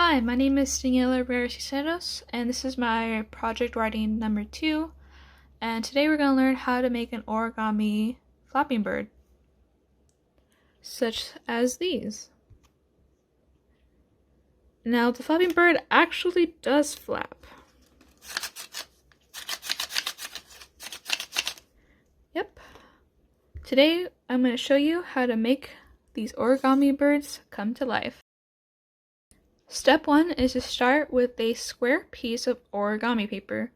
Hi, my name is Daniela Rivera-Cisneros, and this is my project writing number 2. And today we're going to learn how to make an origami flapping bird, such as these. Now, the flapping bird actually does flap. Yep. Today I'm going to show you how to make these origami birds come to life. Step 1 is to start with a square piece of origami paper.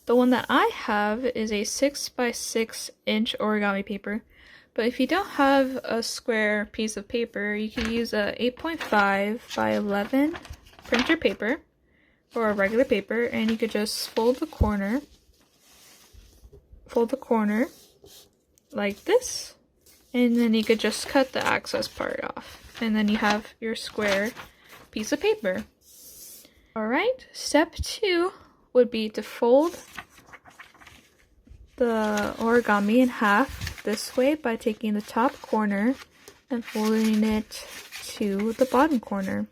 The one that I have is a 6 by 6 inch origami paper, but if you don't have a square piece of paper, you can use a 8.5 by 11 printer paper or a regular paper, and you could just fold the corner like this, and then you could just cut the excess part off, and then you have your square piece of paper. Alright, step 2 would be to fold the origami in half this way by taking the top corner and folding it to the bottom corner.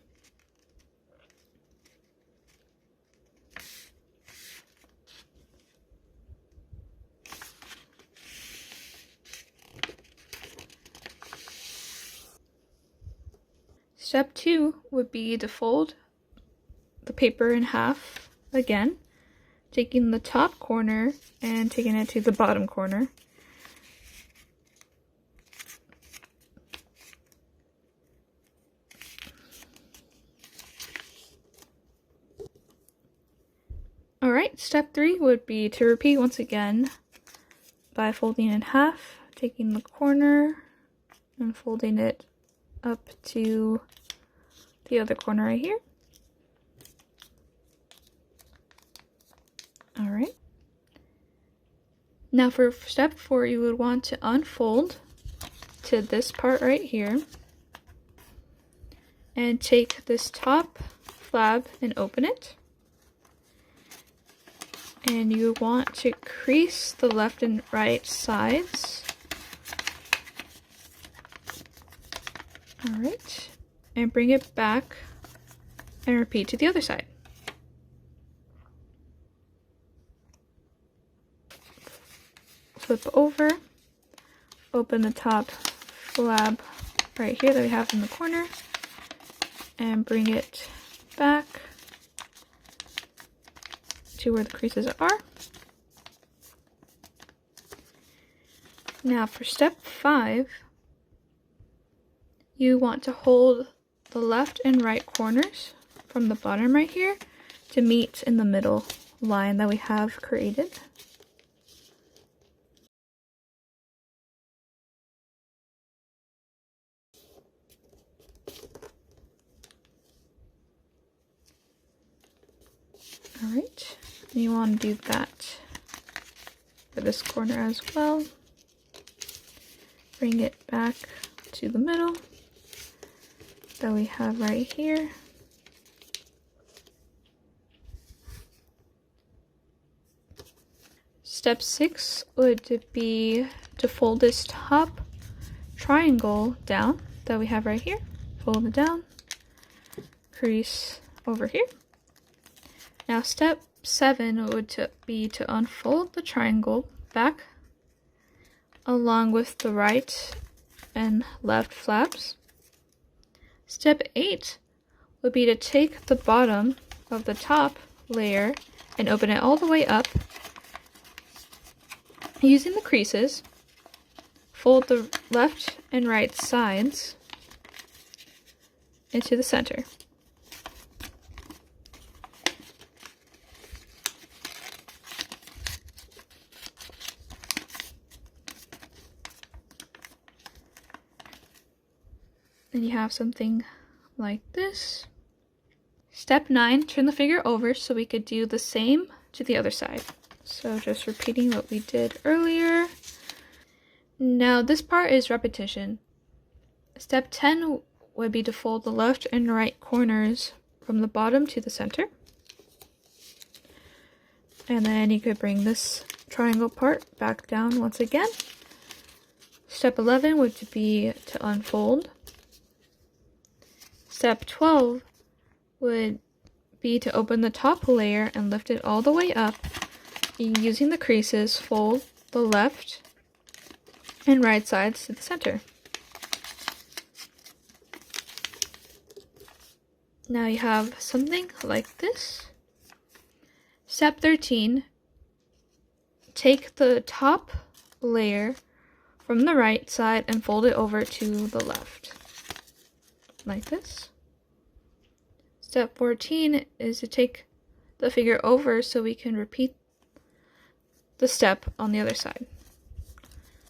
Step 2 would be to fold the paper in half again, taking the top corner and taking it to the bottom corner. Alright, step 3 would be to repeat once again by folding in half, taking the corner and folding it up to the other corner right here. Alright. Now for step 4, you would want to unfold to this part right here and take this top flap and open it. And you want to crease the left and right sides. Alright. And bring it back and repeat to the other side. Flip over, open the top flap right here that we have in the corner, and bring it back to where the creases are. Now for step 5, you want to hold the left and right corners from the bottom right here to meet in the middle line that we have created. Alright, you want to do that for this corner as well. Bring it back to the middle that we have right here. Step 6 would be to fold this top triangle down that we have right here. Fold it down, crease over here. Now step 7 would be to unfold the triangle back along with the right and left flaps. Step 8 would be to take the bottom of the top layer and open it all the way up using the creases. Fold the left and right sides into the center. And you have something like this. Step 9, turn the figure over so we could do the same to the other side. So just repeating what we did earlier. Now this part is repetition. Step 10 would be to fold the left and right corners from the bottom to the center. And then you could bring this triangle part back down once again. Step 11 would be to unfold. Step 12 would be to open the top layer and lift it all the way up. Using the creases, fold the left and right sides to the center. Now you have something like this. Step 13, take the top layer from the right side and fold it over to the left, like this. Step 14 is to take the figure over so we can repeat the step on the other side.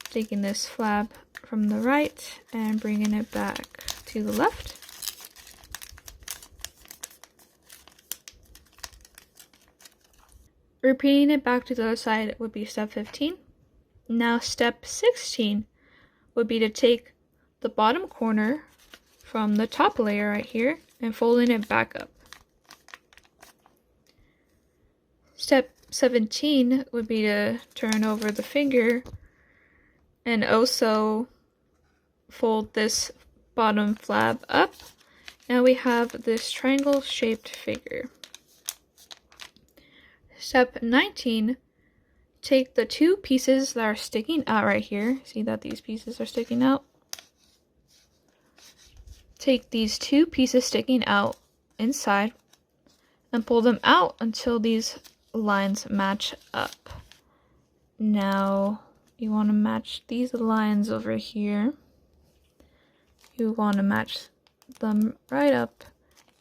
Taking this flap from the right and bringing it back to the left. Repeating it back to the other side would be step 15. Now step 16 would be to take the bottom corner from the top layer right here and folding it back up. Step 17 would be to turn over the figure and also fold this bottom flap up. Now we have this triangle shaped figure. Step 19, take the two pieces that are sticking out right here. See that these pieces are sticking out? Take these two pieces sticking out inside and pull them out until these lines match up. Now you want to match these lines over here. You want to match them right up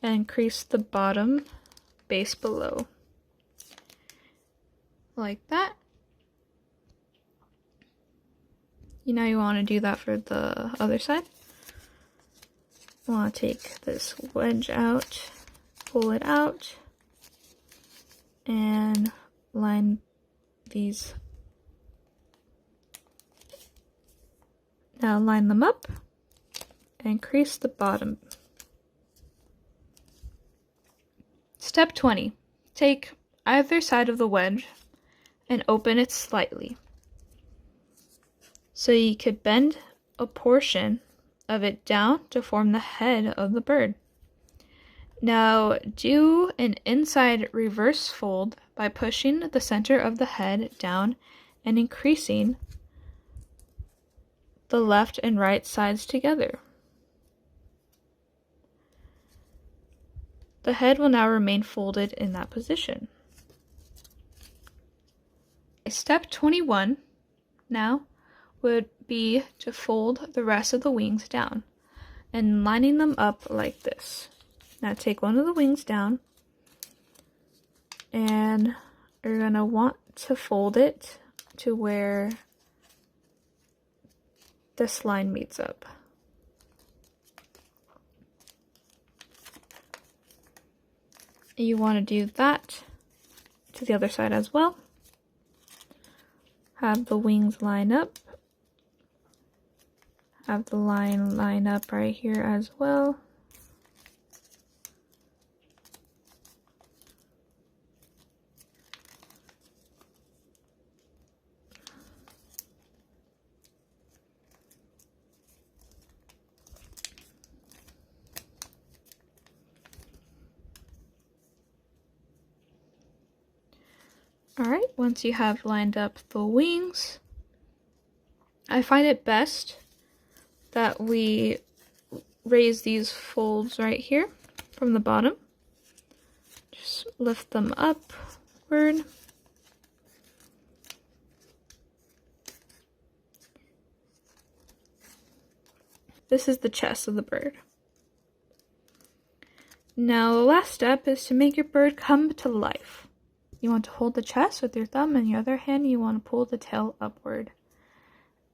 and crease the bottom base below. Like that. Now you want to do that for the other side. You want to take this wedge out, pull it out, and line these. Now line them up and crease the bottom. Step 20. Take either side of the wedge and open it slightly. So you could bend a portion of it down to form the head of the bird. Now do an inside reverse fold by pushing the center of the head down and increasing the left and right sides together. The head will now remain folded in that position. Step 21 now would be to fold the rest of the wings down and lining them up like this. Now take one of the wings down and you're going to want to fold it to where this line meets up. You want to do that to the other side as well. Have the wings line up. Have the line up right here as well. Alright, once you have lined up the wings, I find it best that we raise these folds right here from the bottom. Just lift them upward. This is the chest of the bird. Now the last step is to make your bird come to life. You want to hold the chest with your thumb, and your other hand you want to pull the tail upward.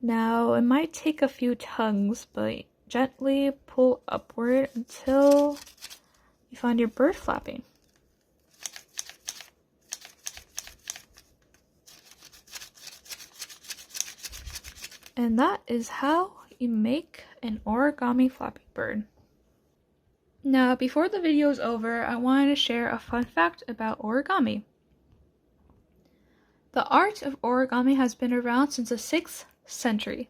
Now it might take a few tugs, but gently pull upward until you find your bird flapping. And that is how you make an origami flapping bird. Now before the video is over, I wanted to share a fun fact about origami. The art of origami has been around since the 6th century.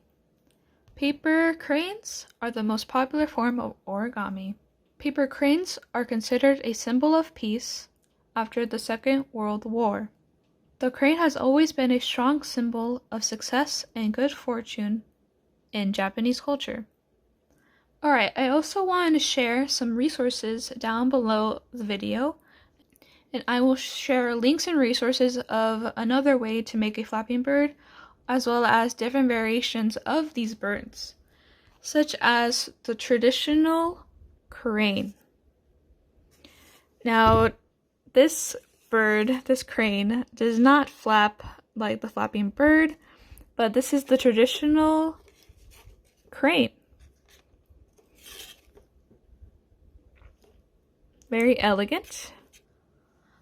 Paper cranes are the most popular form of origami. Paper cranes are considered a symbol of peace after the Second World War. The crane has always been a strong symbol of success and good fortune in Japanese culture. Alright, I also want to share some resources down below the video, and I will share links and resources of another way to make a flapping bird, as well as different variations of these birds, such as the traditional crane. Now, this bird, this crane, does not flap like the flapping bird, but this is the traditional crane. Very elegant.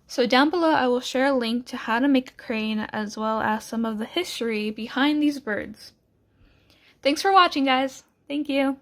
So down below I will share a link to how to make a crane, as well as some of the history behind these birds. Thanks for watching, guys. Thank you.